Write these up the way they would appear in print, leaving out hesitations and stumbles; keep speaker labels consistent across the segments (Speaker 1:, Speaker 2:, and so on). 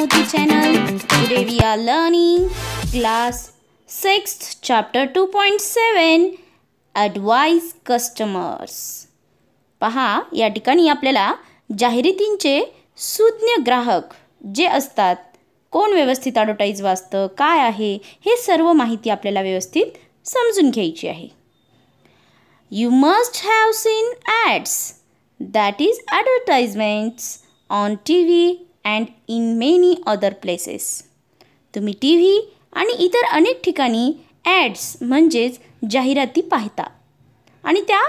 Speaker 1: Moti channel. Today we are learning class 6th chapter 2.7 Advise Customers. पहा या ठिकाणी आपल्याला जाहिरातींचे सुज्ञ ग्राहक जे असतात, कोण व्यवस्थित ॲडव्हर्टाइज वाचतं, काय आहे हे सर्व माहिती आपल्याला व्यवस्थित समजून घ्यायची आहे. You must have seen ads, that is advertisements on TV and in many other places. तुम्ही TV आणि इतर अनेक ठिकाणी ॲड्स म्हणजेच जाहिराती पाहता आणि त्या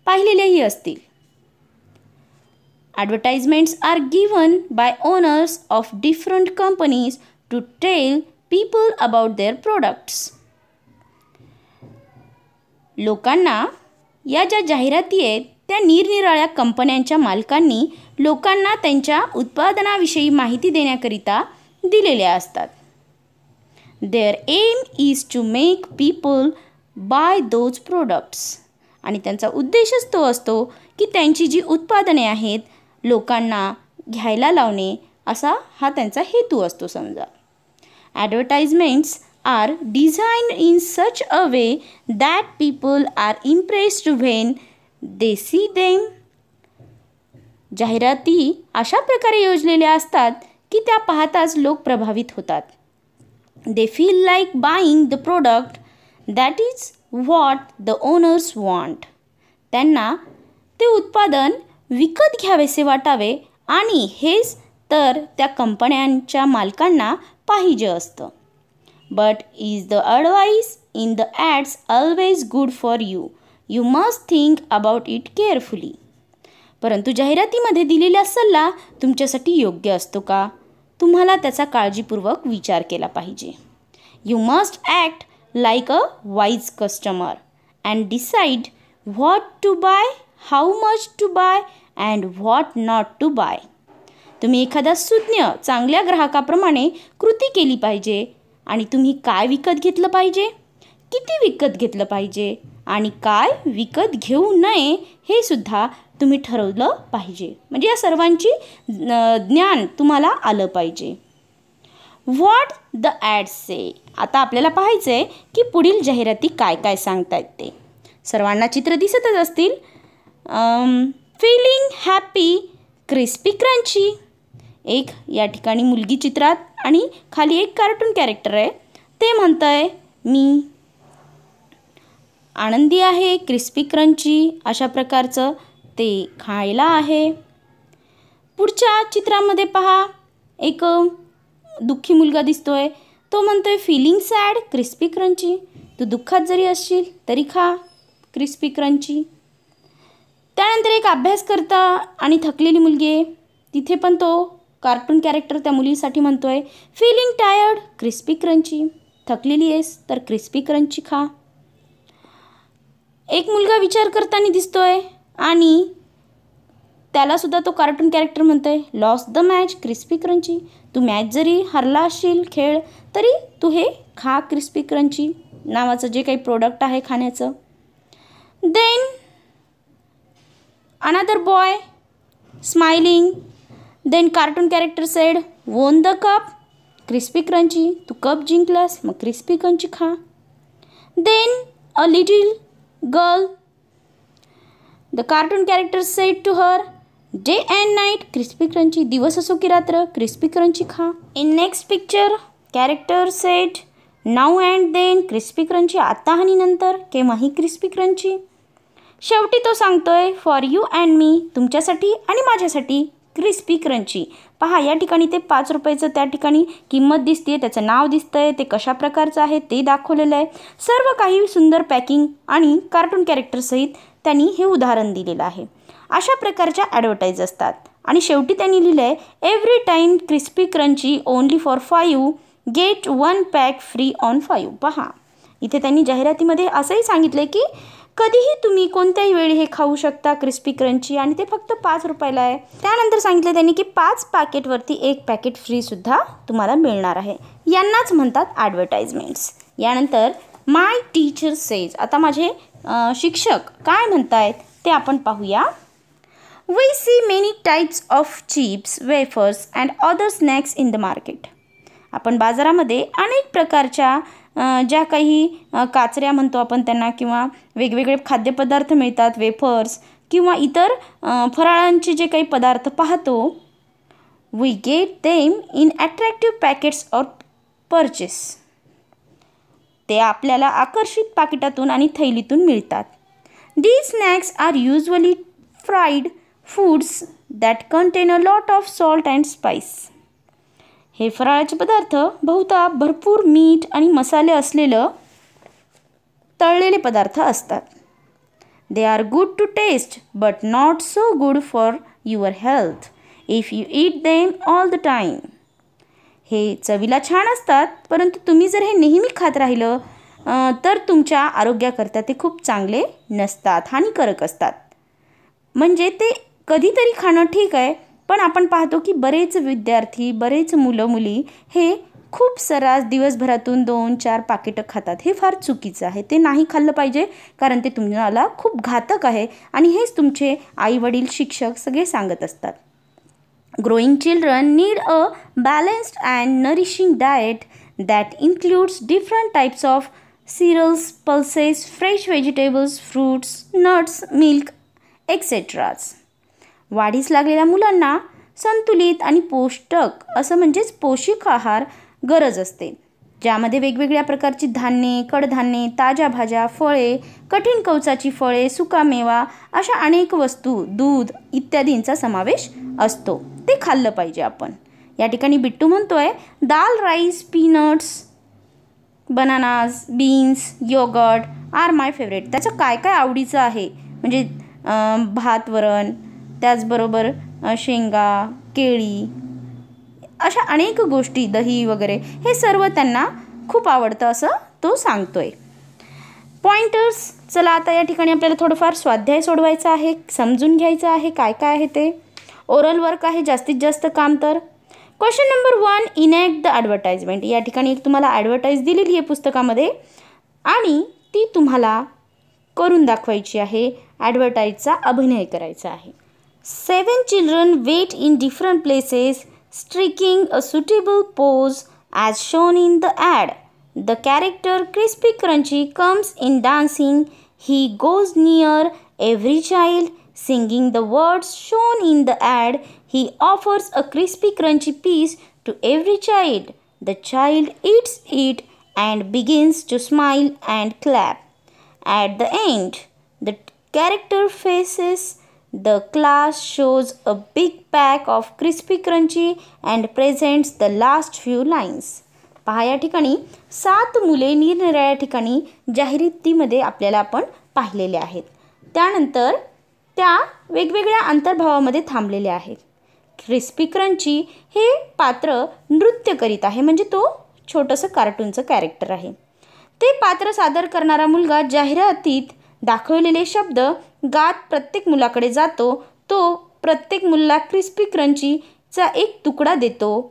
Speaker 1: पाहिलेल्याही असतील. Advertisements are given by owners of different companies to tell people about their products. लोकांना या ज्या जाहिराती आहेत त्या निरनिराळ्या कंपन्यांच्या मालकांनी लोकांना त्यांच्या उत्पादनाविषयी माहिती देण्याकरिता दिलेल्या असतात. Their aim is to make people buy those products. आणि त्यांचा उद्देशच तो असतो की त्यांची जी उत्पादने आहेत लोकांना घ्यायला लावणे, असा हा त्यांचा हेतू असतो समजा. Advertisements are designed in such a way that people are impressed when they see them. जाहिराती अशा प्रकारे योजलेल्या असतात की त्या पाहताच लोक प्रभावित होतात. They feel like buying the product, that is what the owners want. त्यांना ते उत्पादन विकत घ्यावेसे वाटावे आणि हेच तर त्या कंपन्यांच्या मालकांना पाहिजे असतं. But is the advice in the ads always good for you? You must think about it carefully. परंतु जाहिरातीमध्ये दिलेला सल्ला तुमच्यासाठी योग्य असतो का? तुम्हाला त्याचा काळजीपूर्वक विचार केला पाहिजे. You must act like a wise customer and decide what to buy, how much to buy and what not to buy. तुम्ही एखाद्या सुज्ञ चांगल्या ग्राहकाप्रमाणे कृती केली पाहिजे आणि तुम्ही काय विकत घेतलं पाहिजे, किती विकत घेतलं पाहिजे आणि काय विकत घेऊ नये हे सुद्धा तुम्ही ठरवलं पाहिजे. म्हणजे या सर्वांची ज्ञान तुम्हाला आलं पाहिजे. व्हॉट द ॲड्स से. आता आपल्याला पाहायचं आहे की पुढील जाहिराती काय काय सांगतायत ते. सर्वांना चित्र दिसतच असतील. Feeling happy crispy crunchy. एक या ठिकाणी मुलगी चित्रात आणि खाली एक कार्टून कॅरेक्टर आहे. ते म्हणतं आहे मी आनंदी आहे, क्रिस्पी क्रंची अशा प्रकारचं ते खायला आहे. पुढच्या चित्रामध्ये पहा एक दुःखी मुलगा दिसतोय. तो म्हणतोय फीलिंग सॅड क्रिस्पी क्रंची. तू दुःखात जरी असशील तरी खा क्रिस्पी क्रंची. त्यानंतर एक अभ्यास करता आणि थकलेली मुलगी आहे. तिथे पण तो कार्टून कॅरेक्टर त्या मुलीसाठी म्हणतोय फीलिंग टायर्ड क्रिस्पी क्रंची. थकलेली आहेस तर क्रिस्पी क्रंची खा. एक मुलगा विचार करताना दिसतोय आणि त्यालासुद्धा तो कार्टून कॅरेक्टर म्हणतोय loss the match crispy crunchy. तू मॅच जरी हरला असशील खेळ तरी तू हे खा क्रिस्पी क्रंची नावाचं जे काही प्रोडक्ट आहे खाण्याचं. Then another boy smiling. Then cartoon character said won the cup crispy crunchy. तू कप जिंकलास मग क्रिस्पी क्रंची खा. Then a little girl. The cartoon character said to her day and night crispy crunchy. दिवस असो की रात्र crispy crunchy खा. In next picture character said now and then crispy crunchy. आता आणि नंतर केव्हाही क्रिस्पी क्रंची. शेवटी तो सांगतोय फॉर यू अँड मी. तुमच्यासाठी आणि माझ्यासाठी क्रिस्पी क्रंची. पहा या ठिकाणी ते 5 रुपयाचं त्या ठिकाणी किंमत दिसते, त्याचं नाव दिसतंय, ते कशा प्रकारचं आहे ते दाखवलेलं आहे. सर्व काही सुंदर पॅकिंग आणि कार्टून कॅरेक्टरसहित त्यांनी हे उदाहरण दिलेलं आहे. अशा प्रकारच्या ॲडव्हर्टाईज असतात. आणि शेवटी त्यांनी लिहिलं आहे every time crispy crunchy only for 5 get 1 pack free on 5. पहा इथे त्यांनी जाहिरातीमध्ये असंही सांगितलं आहे की कधीही तुम्ही कोणत्याही वेळी हे खाऊ शकता क्रिस्पी क्रंची आणि ते फक्त 5 रुपयाला आहे. त्यानंतर सांगितलं त्यांनी की 5 पॅकेटवरती 1 पॅकेट फ्रीसुद्धा तुम्हाला मिळणार आहे. यांनाच म्हणतात ॲडव्हर्टाइजमेंट्स. यानंतर माय टीचर सेज. आता माझे शिक्षक काय म्हणतायत ते आपण पाहूया. We see many types of chips, wafers and other snacks in the market. आपण बाजारामध्ये अनेक प्रकारच्या ज्या काही काचऱ्या म्हणतो आपण त्यांना किंवा वेगवेगळे खाद्यपदार्थ मिळतात, वेफर्स किंवा इतर फराळांचे जे काही पदार्थ पाहतो. We get them in attractive packets or purchase. ते आपल्याला आकर्षित पाकिटातून आणि थैलीतून मिळतात. These snacks are usually fried foods that contain a lot of salt and spice. हे फराळाचे पदार्थ बहुधा भरपूर मीठ आणि मसाले असलेलं तळलेले पदार्थ असतात. They are good to taste but not so good for your health if you eat them all the time. हे चवीला छान असतात, परंतु तुम्ही जर हे नेहमी खात राहिलं तर तुमच्या आरोग्याकरता ते खूप चांगले नसतात, हानिकारक असतात. म्हणजे ते कधीतरी खाणं ठीक आहे, पण आपण पाहतो की बरेच विद्यार्थी, बरेच मुलं मुली हे खूप सर्रास दिवसभरातून 2-4 पाकिटं खातात. हे फार चुकीचं आहे. ते नाही खाल्लं पाहिजे, कारण ते तुम्हाला खूप घातक आहे आणि हेच तुमचे आई-वडील, शिक्षक सगळे सांगत असतात. Growing children need a balanced and nourishing diet that includes different types of cereals, pulses, fresh vegetables, fruits, nuts, milk, etc. वाढीस लागलेल्या मुलांना संतुलित आणि पौष्टिक असं म्हणजेच पोषक आहार गरज असते, ज्यामध्ये वेगवेगळ्या प्रकारची धान्ये, कडधान्ये, ताज्या भाज्या, फळे, कठीण कवचाची फळे, सुकामेवा अशा अनेक वस्तू, दूध इत्यादींचा समावेश असतो. ते खाल्लं पाहिजे आपण. या ठिकाणी बिट्टू म्हणतोय dal, rice, peanuts, bananas, beans, yogurt are my favourite. त्याचं काय काय आवडीचं आहे म्हणजे भात वरण, त्याचबरोबर शेंगा, केळी अशा अनेक गोष्टी, दही वगैरे हे सर्व त्यांना खूप आवडतं असं तो सांगतोय. पॉइंटर्स. चला आता या ठिकाणी आपल्याला थोडंफार स्वाध्याय सोडवायचं आहे, समजून घ्यायचं आहे काय काय आहे ते. ओरल वर्क आहे जास्तीत जास्त काम तर. Question number 1, enact the advertisement. या ठिकाणी एक तुम्हाला ॲडव्हर्टाईज दिलेली आहे पुस्तकामध्ये आणि ती तुम्हाला करून दाखवायची आहे. ॲडव्हर्टाईजचा अभिनय करायचा आहे. 7 children wait in different places, striking a suitable pose as shown in the ad. The character Crispy Crunchy comes in dancing. He goes near every child, singing the words shown in the ad. He offers a crispy crunchy piece to every child. The child eats it and begins to smile and clap. At the end, the character faces the class, shows a big pack of crispy crunchy and presents the last few lines. पहा या ठिकाणी 7 मुले निरनिराळ्या ठिकाणी जाहिरातीमध्ये आपल्याला आपण पाहिलेले आहेत. त्यानंतर त्या वेगवेगळ्या अंतर्भावामध्ये थांबलेले आहेत. क्रिस्पी क्रंची हे पात्र नृत्य करीत आहे, म्हणजे तो छोटंसं कार्टूनचं कॅरेक्टर आहे. ते पात्र सादर करणारा मुलगा जाहिरातीत दाखवलेले शब्द गात प्रत्येक मुलाकडे जातो. तो प्रत्येक मुलाला क्रिस्पी क्रंचीचा एक तुकडा देतो.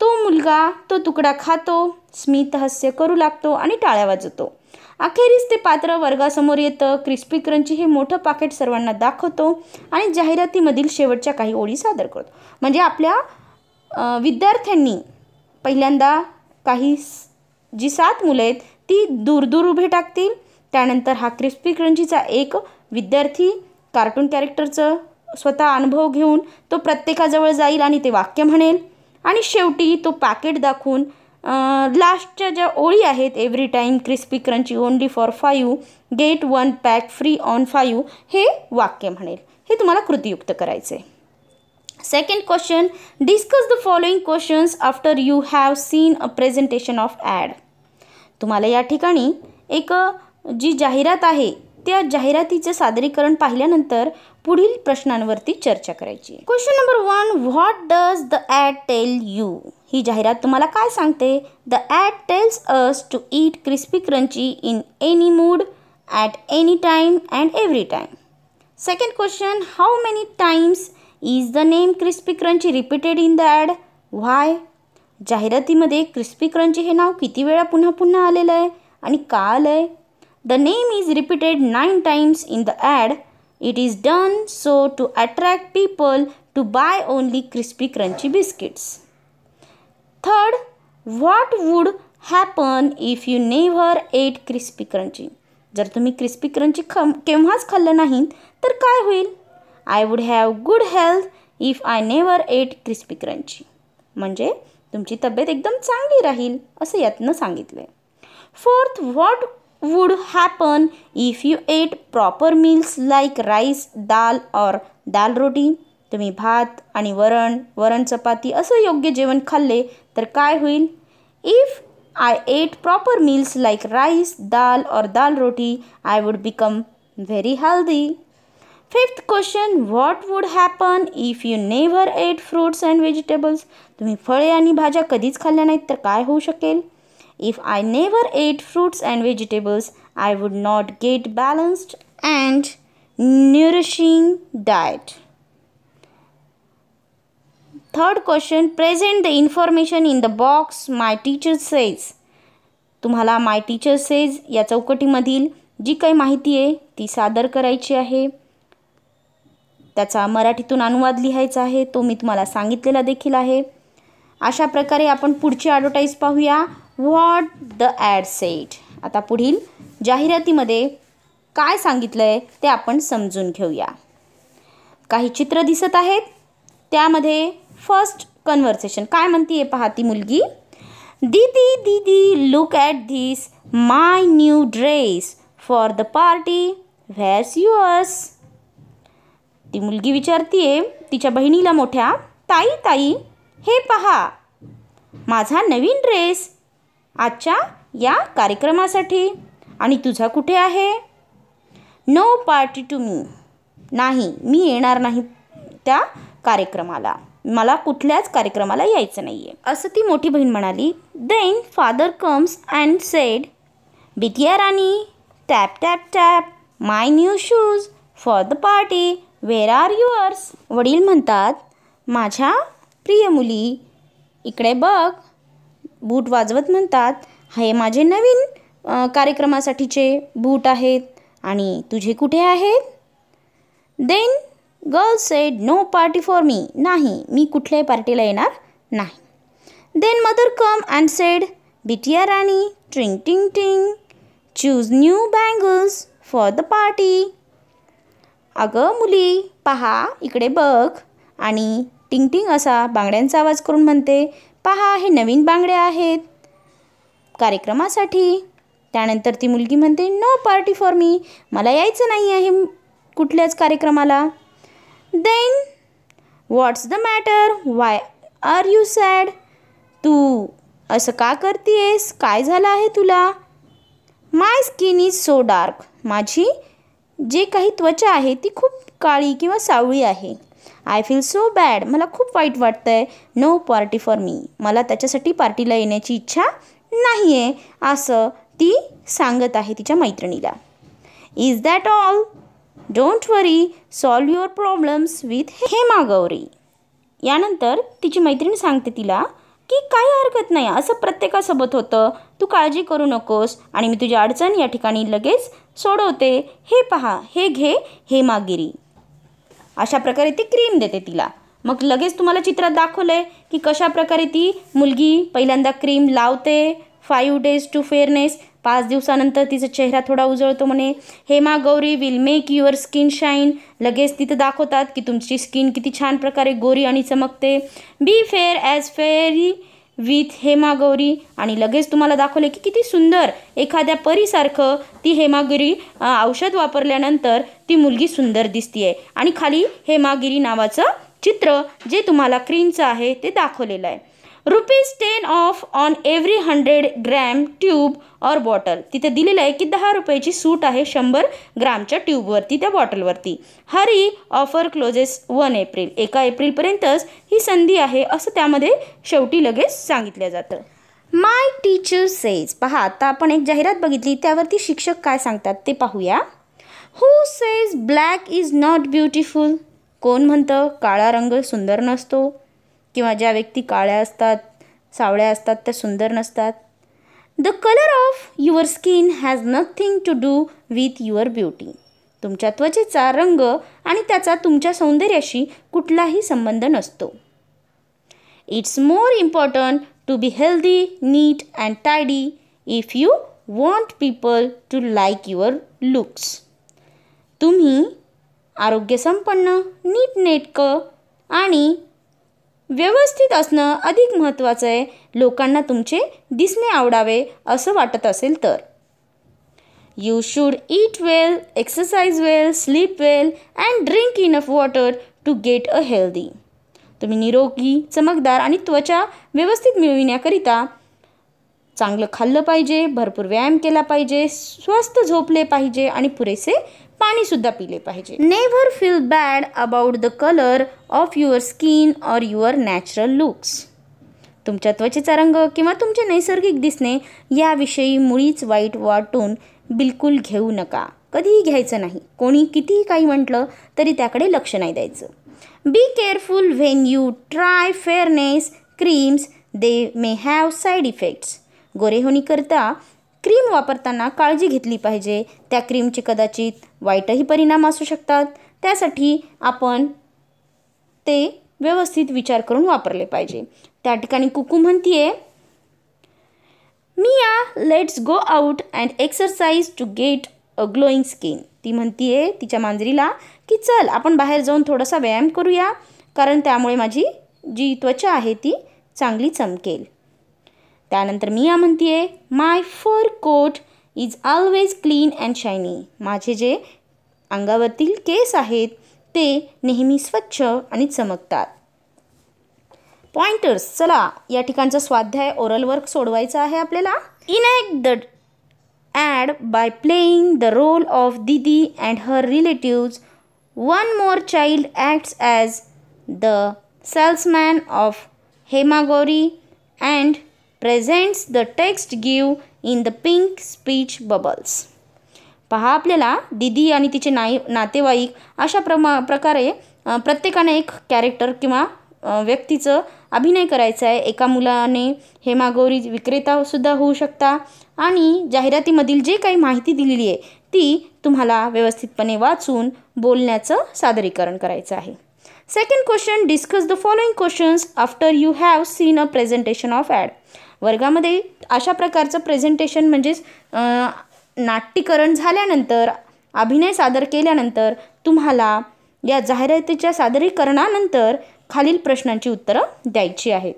Speaker 1: तो मुलगा तो तुकडा खातो, स्मितहास्य करू लागतो आणि टाळ्या वाजवतो. अखेरीस ते पात्र वर्गासमोर येतं. क्रिस्पी क्रंची हे मोठं पाकिट सर्वांना दाखवतो आणि जाहिरातीमधील शेवटच्या काही ओळी सादर करतो. म्हणजे आपल्या विद्यार्थ्यांनी पहिल्यांदा काही जी 7 मुलं आहेत ती दूर दूर उभे टाकतील. त्यानंतर हा क्रिस्पी क्रंचीचा एक विद्यार्थी कार्टून कॅरेक्टरचं स्वतः अनुभव घेऊन तो प्रत्येकाजवळ जाईल आणि ते वाक्य म्हणेल आणि शेवटी तो पॅकेट दाखवून लास्टच्या ज्या ओळी आहेत, every time crispy crunchy only for 5 get 1 pack free on 5 हे वाक्य म्हणेल. हे तुम्हाला कृतीयुक्त करायचे. Second question, discuss the following questions after you have seen a presentation of ad. तुम्हाला या ठिकाणी एक जी जाहिरात आहे त्या जाहिरातीचे सादरीकरण पाहिल्यानंतर पुढील प्रश्नांवरती चर्चा करायची. Question number 1, what does the ad tell you. ही जाहिरात तुम्हाला काय सांगते? The ad tells us to eat crispy crunchy in any mood at any time and every time. Second question, how many times is the name crispy crunchy repeated in the ad. Why. जाहिरातीमध्ये crispy crunchy हे नाव किती वेळा पुन्हा पुन्हा आलेलं आहे आणि का आलं आहे? The name is repeated 9 times in the ad. It is done so to attract people to buy only crispy crunchy biscuits. Third, what would happen if you never ate crispy crunchy? जर तुम्ही crispy crunchy केव्हाच खाल्लं नाही तर काय होईल? I would have good health if I never ate crispy crunchy. म्हणजे तुमची तब्येत एकदम चांगली राहील असं यातनं सांगितलं. Fourth, what would happen if you ate proper meals like rice, dal or dal roti? तुम्ही भात आणि वरण चपाती असं योग्य जेवण खाल्ले तर काय होईल? If I ate proper meals like rice, dal or dal roti, I would become very healthy. Fifth question, what would happen if you never ate fruits and vegetables? तुम्ही फळे आणि भाज्या कधीच खाल्ल्या नाहीत तर काय होऊ शकेल? If I never ate fruits and vegetables, I would not get balanced and nourishing diet. Third question, present the information in the box my teacher says. तुम्हाला my teacher says या चौकटीमधील जी काही माहिती आहे ती सादर करायची आहे. त्याचा मराठीतून अनुवाद लिहायचा आहे. तो मी तुम्हाला सांगितलेला देखील आहे. अशा प्रकारे आपण पुढची ॲडव्हर्टाईज पाहूया. What the add sed. आता पुढील जाहिरातीमध्ये काय सांगितलं आहे ते आपण समजून घेऊया. काही चित्र दिसत आहेत. त्यामध्ये फर्स्ट कन्व्हर्सेशन काय म्हणते पहा ती मुलगी. Didi Didi look at this my new dress for the party. Where's yours. ती मुलगी विचारतीये तिच्या बहिणीला मोठ्या, ताई ताई हे पहा माझा नवीन ड्रेस आजच्या या कार्यक्रमासाठी. आणि तुझा कुठे आहे? No party to me. नाही मी येणार नाही त्या कार्यक्रमाला. मला कुठल्याच कार्यक्रमाला यायचं नाही आहे असं ती मोठी बहीण म्हणाली. Then father comes and said, बिटिया राणी tap tap tap my new shoes for the party. Where are yours. वडील म्हणतात, माझ्या प्रिय मुली इकडे बघ. बूट वाजवत म्हणतात, हे माझे नवीन कार्यक्रमासाठीचे बूट आहेत आणि तुझे कुठे आहेत? Then girl said, no party for me. नाही मी कुठल्याही पार्टीला येणार नाही. Then mother come and said, बिटिया राणी ट्रिंग टिंग टिंग choose new bangles for the party. अगं मुली पहा इकडे बघ. आणि टिंग टिंग असा बांगड्यांचा आवाज करून म्हणते, पहा हे नवीन बांगड्या आहेत कार्यक्रमासाठी. त्यानंतर ती मुलगी म्हणते, नो पार्टी फॉर मी. मला यायचं नाही आहे कुठल्याच कार्यक्रमाला. Then what's the matter, why are you sad. तू असं का करतेस? काय झालं आहे तुला? My skin is so dark. माझी जे काही त्वचा आहे ती खूप काळी किंवा सावळी आहे. I feel so bad. मला खूप वाईट वाटतं आहे. No party for me. मला त्याच्यासाठी पार्टीला येण्याची इच्छा नाही आहे असं ती सांगत आहे तिच्या मैत्रिणीला. Is that all? Don't worry, solve your problems with Hema Gauri. यानंतर तिची मैत्रीण सांगते तिला की काही हरकत नाही, असं प्रत्येकासोबत होतं, तू काळजी करू नकोस आणि मी तुझी अडचण या ठिकाणी लगेच सोडवते. हे पहा, हे घे हेमागिरी. अशा प्रकारे ती क्रीम देते तिला. मग लगेच तुम्हाला चित्रात दाखवलं आहे की कशा प्रकारे ती मुलगी पहिल्यांदा क्रीम लावते. 5 days टू फेअरनेस. 5 दिवसानंतर तिचा चेहरा थोडा उजळतो म्हणे. Hema Gauri will make your skin shine. लगेच तिथं दाखवतात की तुमची स्किन किती छान प्रकारे गोरी आणि चमकते. Be fair as fairy with Hema Gauri. आणि लगेच तुम्हाला दाखवले की किती सुंदर एखाद्या परीसारखं ती हेमागिरी औषध वापरल्यानंतर ती मुलगी सुंदर दिसतीये. आणि खाली हेमागिरी नावाचं चित्र जे तुम्हाला क्रीमचं आहे ते दाखवलेलं आहे. ₹10 of on every 100 gram tube और बॉटल. तिथे दिलेलं आहे की 10 रुपयाची सूट आहे 100 ग्रामच्या ट्यूबवरती, त्या बॉटलवरती. Hurry offer closes 1 April. 1 एप्रिलपर्यंतच ही संधी आहे असं त्यामध्ये शेवटी लगेच सांगितलं जातं. My teacher says. पहा आता आपण एक जाहिरात बघितली त्यावरती शिक्षक काय सांगतात ते पाहूया. Who says black is not beautiful. कोण म्हणतं काळा रंग सुंदर नसतो किंवा ज्या व्यक्ती काळ्या असतात सावळ्या असतात त्या सुंदर नसतात. The colour of your skin has nothing to do with your beauty. तुमच्या त्वचेचा रंग आणि त्याचा तुमच्या सौंदर्याशी कुठलाही संबंध नसतो. It's more important to be healthy, neat and tidy if you want people to like your looks. तुम्ही आरोग्यसंपन्न, नीटनेटकं आणि व्यवस्थित असणं अधिक महत्त्वाचं आहे लोकांना तुमचे दिसणे आवडावे असं वाटत असेल तर. You should eat well, exercise well, sleep well and drink enough water to get a healthy. तुम्ही निरोगी, चमकदार आणि त्वचा व्यवस्थित मिळविण्याकरिता चांगलं खाल्लं पाहिजे, भरपूर व्यायाम केला पाहिजे, स्वस्थ झोपले पाहिजे आणि पुरेसे पाणीसुद्धा पिले पाहिजे. Never feel bad about the colour of your skin or your natural looks. तुमच्या त्वचेचा रंग किंवा तुमचे नैसर्गिक दिसणे याविषयी मुळीच वाईट वाटून बिलकुल घेऊ नका. कधीही घ्यायचं नाही. कोणी कितीही काही म्हटलं तरी त्याकडे लक्ष नाही द्यायचं. Be careful when you try fairness creams, they may have side effects. गोरे होण्याकरिता क्रीम वापरताना काळजी घेतली पाहिजे. त्या क्रीमचे कदाचित वाईटही परिणाम असू शकतात. त्यासाठी आपण ते व्यवस्थित विचार करून वापरले पाहिजे. त्या ठिकाणी कुकू म्हणतीये, Mia let's go out and exercise to get a glowing skin. ती म्हणतीये तिच्या मांजरीला की चल आपण बाहेर जाऊन थोडासा व्यायाम करूया, कारण त्यामुळे माझी जी त्वचा आहे ती चांगली चमकेल. त्यानंतर मिया म्हणतीये, my fur coat is always clean and shiny. माझे जे अंगावरील केस आहेत ते नेहमी स्वच्छ आणि चमकतात. पॉइंटर्स. चला या ठिकाणचा स्वाध्याय ओरल वर्क सोडवायचा आहे आपल्याला. Enact the ad by playing the role of Didi and her relatives. One more child acts as the salesman of Hemagauri and presents the text give in the pink speech bubbles. पहा, आपल्याला दीदी आणि तिचे नातेवाईक अशा प्रकारे प्रत्येकाने एक कॅरेक्टर किंवा व्यक्तीचं अभिनय करायचा आहे. एका मुलाने हेमागोरी विक्रेतासुद्धा होऊ शकता आणि जाहिरातीमधील जे काही माहिती दिलेली आहे ती तुम्हाला व्यवस्थितपणे वाचून बोलण्याचं सादरीकरण करायचं आहे. Second question, discuss the following questions after you have seen a presentation of ad. वर्गामध्ये अशा प्रकारचं प्रेझेंटेशन म्हणजेच नाट्यकरण झाल्यानंतर, अभिनय सादर केल्यानंतर तुम्हाला या जाहिरातीच्या सादरीकरणानंतर खालील प्रश्नांची उत्तरं द्यायची आहेत.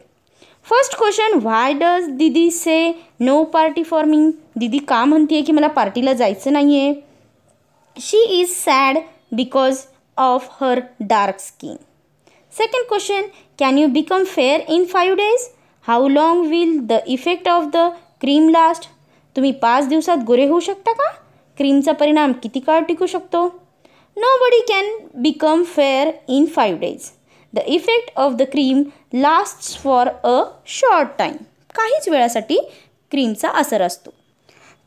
Speaker 1: First question, why does Didi say no party for me. Didi का म्हणते की मला पार्टीला जायचं नाही आहे. She is sad because of her dark skin. Second question, can you become fair in 5 days. How long will the effect of the cream last. तुम्ही 5 दिवसात गोरे होऊ शकता का. क्रीमचा परिणाम किती काळ टिकू शकतो. Nobody can become fair in 5 days. The effect of the cream lasts for a short time. काहीच वेळासाठी क्रीमचा असर असतो.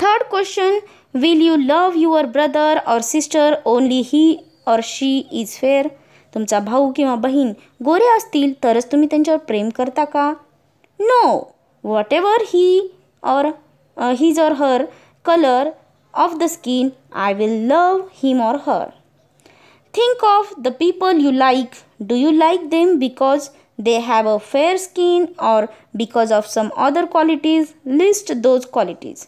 Speaker 1: Third question, will you love your brother or sister only he or she is fair. तुमचा भाऊ किंवा बहीण गोरे असतील तरच तुम्ही त्यांच्यावर प्रेम करता का. No, whatever he or his or her color of the skin, I will love him or her. Think of the people you like. Do you like them because they have a fair skin or because of some other qualities? List those qualities.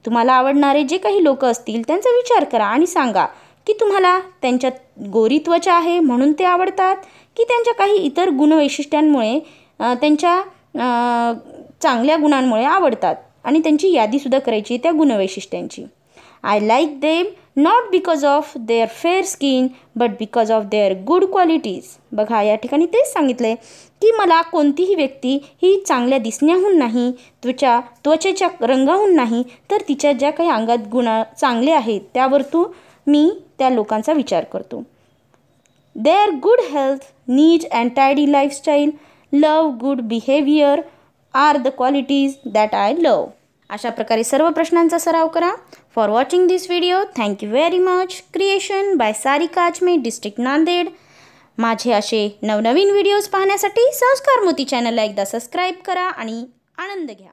Speaker 1: तुम्हाला आवडणारे जे काही लोक असतील त्यांचा विचार करा आणि सांगा की तुम्हाला त्यांच्यात गोरी त्वचा आहे म्हणून ते आवडतात की त्यांच्या काही इतर गुणवैशिष्ट्यांमुळे त्यांच्या चांगल्या गुणांमुळे आवडतात आणि त्यांची यादीसुद्धा करायची त्या गुणवैशिष्ट्यांची. I like them not because of their fair skin but because of their good qualities. बघा या ठिकाणी तेच सांगितलं आहे की मला कोणतीही व्यक्ती ही चांगल्या दिसण्याहून नाही, त्वचेच्या रंगाहून नाही, तर तिच्या ज्या काही अंगात गुण चांगले आहेत त्यावर मी त्या लोकांचा विचार करतो. Their good health, neat and tidy lifestyle, love good behaviour are the qualities that I love. अशा प्रकारे सर्व प्रश्नांचा सराव करा. For watching this video thank you very much. Creation by Sarika Achme, district Nanded. माझे असे नवनवीन व्हिडिओज पाहण्यासाठी संस्कार मोती चॅनलला एकदा सबस्क्राईब करा आणि आनंद घ्या.